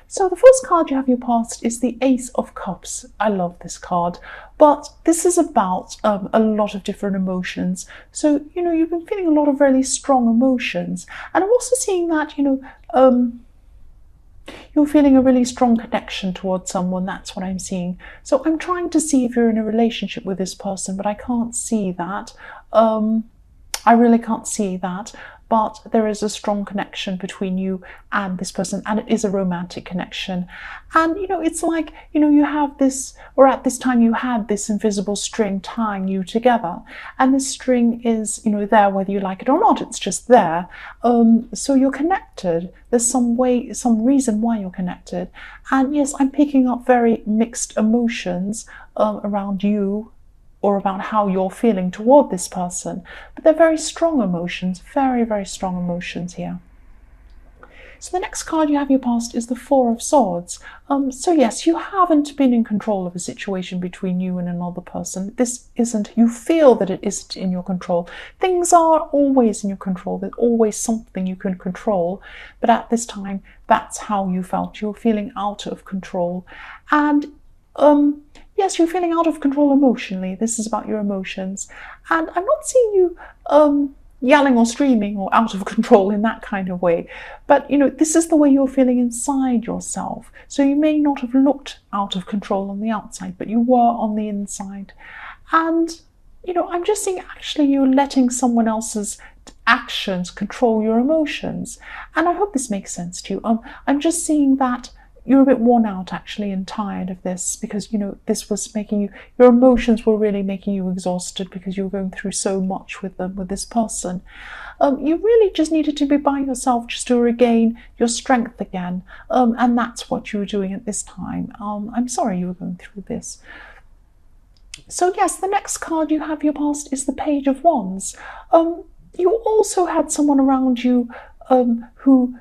So the first card you have your past is the Ace of Cups. I love this card, but this is about a lot of different emotions. So, you've been feeling a lot of really strong emotions. And I'm also seeing that, you're feeling a really strong connection towards someone. That's what I'm seeing. So I'm trying to see if you're in a relationship with this person, but I can't see that. I really can't see that. But there is a strong connection between you and this person, and it is a romantic connection. And, it's like, you have this, or at this time you had this invisible string tying you together. And this string is, there whether you like it or not, it's just there. So you're connected. There's some reason why you're connected. And yes, I'm picking up very mixed emotions around you, or about how you're feeling toward this person. But they're very strong emotions, very, very strong emotions here. So the next card you have your past is the Four of Swords. So yes, you haven't been in control of a situation between you and another person. This isn't, you feel that it isn't in your control. Things are always in your control. There's always something you can control. But at this time, that's how you felt. You were feeling out of control. And yes, you're feeling out of control emotionally. This is about your emotions. And I'm not seeing you yelling or screaming or out of control in that kind of way. But, this is the way you're feeling inside yourself. So you may not have looked out of control on the outside, but you were on the inside. And, I'm just seeing actually you're letting someone else's actions control your emotions. And I hope this makes sense to you. I'm just seeing that you're a bit worn out actually and tired of this, because this was making you, your emotions were really making you exhausted because you were going through so much with this person. You really just needed to be by yourself just to regain your strength again, and that's what you were doing at this time. I'm sorry you were going through this. So yes, the next card you have your past is the Page of Wands. You also had someone around you who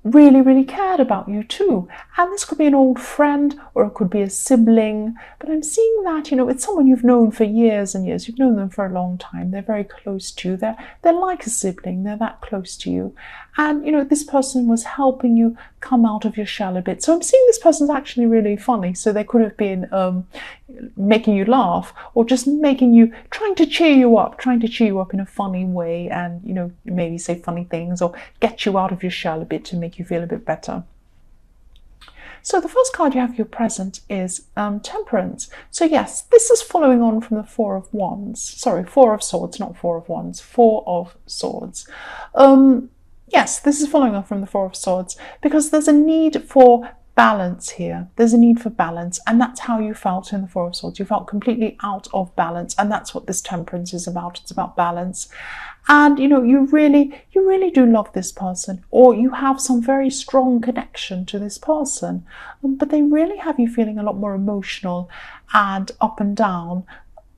really, really cared about you too. And this could be an old friend, or it could be a sibling. But I'm seeing that, it's someone you've known for years and years. You've known them for a long time. They're very close to you. They're like a sibling. They're that close to you. And, this person was helping you come out of your shell a bit. So I'm seeing this person's actually really funny. So they could have been making you laugh, or just trying to cheer you up in a funny way, and, maybe say funny things or get you out of your shell a bit to make you feel a bit better. So the first card you have your present is Temperance. So yes, this is following on from the Four of Swords, not Four of Wands, Four of Swords. Yes, this is following on from the Four of Swords, because there's a need for balance here. There's a need for balance, and that's how you felt in the Four of Swords. You felt completely out of balance, and that's what this Temperance is about. It's about balance. And you really do love this person, or you have some very strong connection to this person, but they really have you feeling a lot more emotional and up and down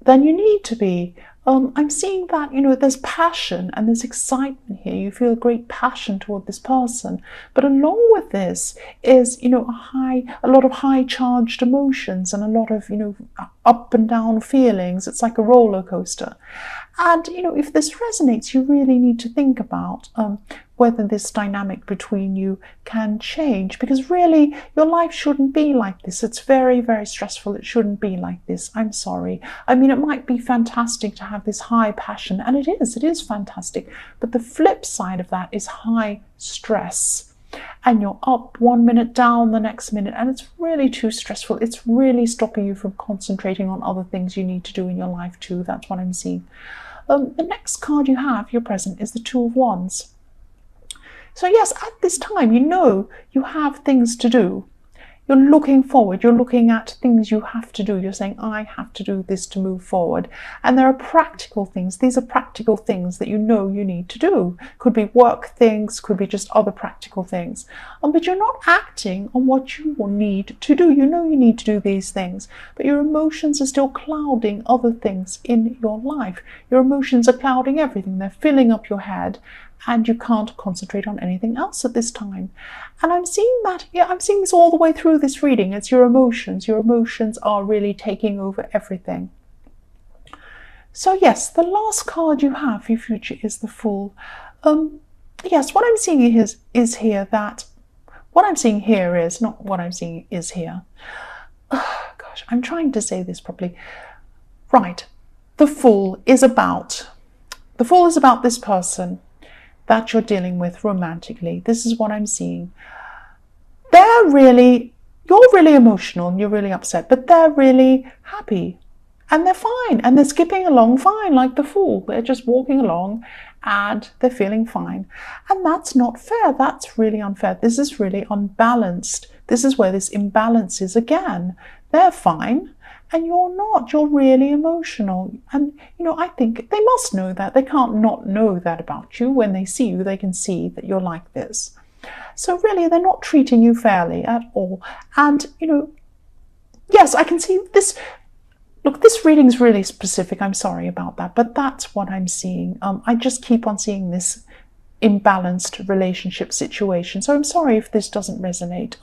than you need to be. I'm seeing that, there's passion and there's excitement here. You feel great passion toward this person. But along with this is, a lot of high charged emotions and a lot of, up and down feelings. It's like a roller coaster. And, if this resonates, you really need to think about whether this dynamic between you can change, because really your life shouldn't be like this. It's very, very stressful. It shouldn't be like this. I'm sorry. I mean, it might be fantastic to have this high passion, and it is fantastic. But the flip side of that is high stress. And you're up 1 minute, down the next minute, and it's really too stressful. It's really stopping you from concentrating on other things you need to do in your life too. That's what I'm seeing. The next card you have, your present, is the Two of Wands. So yes, at this time, you have things to do. You're looking forward. You're looking at things you have to do. You're saying, I have to do this to move forward. And there are practical things. These are practical things that you need to do. Could be work things, could be just other practical things. But you're not acting on what you need to do. You need to do these things, but your emotions are still clouding other things in your life. Your emotions are clouding everything. They're filling up your head, and you can't concentrate on anything else at this time. And I'm seeing that, I'm seeing this all the way through this reading. It's your emotions. Your emotions are really taking over everything. So yes, the last card you have for your future is the Fool. Yes, what I'm seeing is here that what I'm seeing here is not what I'm seeing is here. Oh, gosh, I'm trying to say this properly. Right, the Fool is about this person that you're dealing with romantically. This is what I'm seeing. You're really emotional and you're really upset, but they're really happy and they're fine and they're skipping along fine like the Fool. They're just walking along and they're feeling fine. And that's not fair. That's really unfair. This is really unbalanced. This is where this imbalance is again. They're fine and you're not. You're really emotional. And, I think they must know that. They can't not know that about you. When they see you, they can see that you're like this. So really, they're not treating you fairly at all. And, yes, I can see this. Look, this reading's really specific. I'm sorry about that, but that's what I'm seeing. I just keep on seeing this imbalanced relationship situation. So I'm sorry if this doesn't resonate.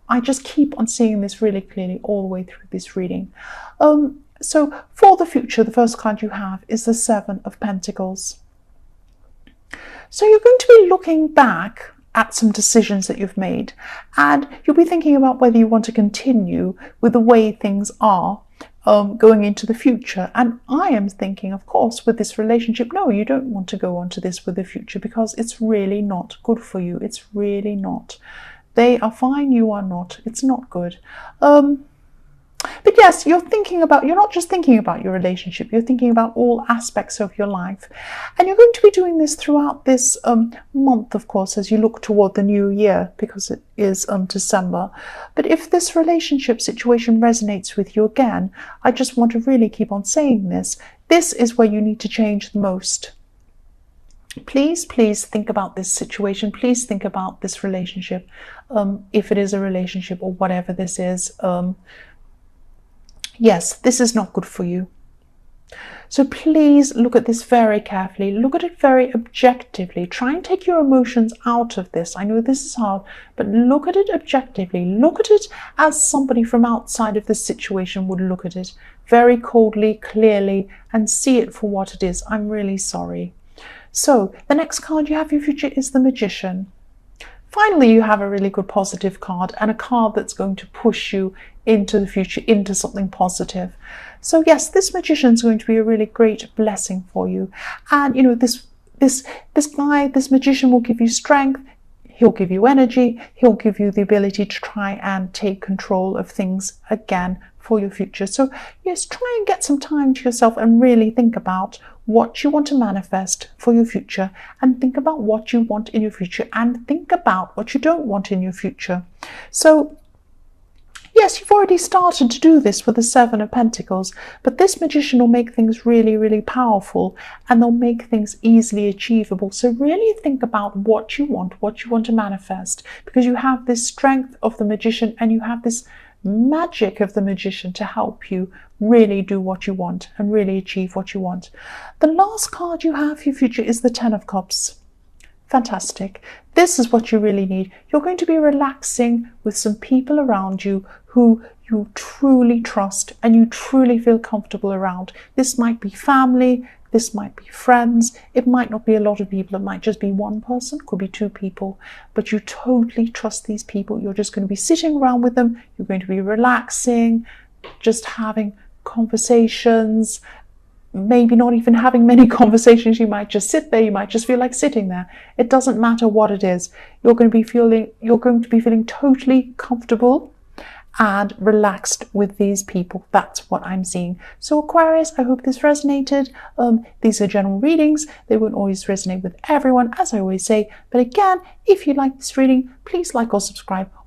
I just keep on seeing this really clearly all the way through this reading. So for the future, the first card you have is the Seven of Pentacles. So you're going to be looking back at some decisions that you've made, and you'll be thinking about whether you want to continue with the way things are going into the future. And I am thinking, of course, with this relationship, no, you don't want to go on to this with the future because it's really not good for you. It's really not. They are fine, you are not. It's not good. But yes, you're not just thinking about your relationship, you're thinking about all aspects of your life. And you're going to be doing this throughout this month, of course, as you look toward the new year, because it is December. But if this relationship situation resonates with you again, I just want to really keep on saying this. This is where you need to change the most. Please think about this situation. Please think about this relationship. If it is a relationship or whatever this is, yes, this is not good for you. So please look at this very carefully. Look at it very objectively. Try and take your emotions out of this. I know this is hard, but look at it objectively. Look at it as somebody from outside of this situation would look at it. Very coldly, clearly, and see it for what it is. I'm really sorry. So the next card you have for your future is the Magician. Finally, you have a really good positive card and a card that's going to push you into the future, into something positive. So yes, this Magician is going to be a really great blessing for you. And this Magician will give you strength. He'll give you energy. He'll give you the ability to try and take control of things again for your future. So yes, try and get some time to yourself and really think about what you want to manifest for your future, and think about what you want in your future, and think about what you don't want in your future. So yes, you've already started to do this with the Seven of Pentacles, but this Magician will make things really, really powerful, and they'll make things easily achievable. So really think about what you want to manifest, because you have this strength of the Magician and you have this magic of the Magician to help you really do what you want and really achieve what you want. The last card you have for your future is the Ten of Cups. Fantastic. This is what you really need. You're going to be relaxing with some people around you who you truly trust and you truly feel comfortable around. This might be family, this might be friends, it might not be a lot of people, it might just be one person, could be two people, but you totally trust these people. You're just going to be sitting around with them, you're going to be relaxing, just having conversations, maybe not even having many conversations. You might just sit there, you might just feel like sitting there. It doesn't matter what it is. You're going to be feeling totally comfortable and relaxed with these people. That's what I'm seeing. So Aquarius, I hope this resonated. These are general readings. They won't always resonate with everyone, as I always say. But again, if you like this reading, please like or subscribe.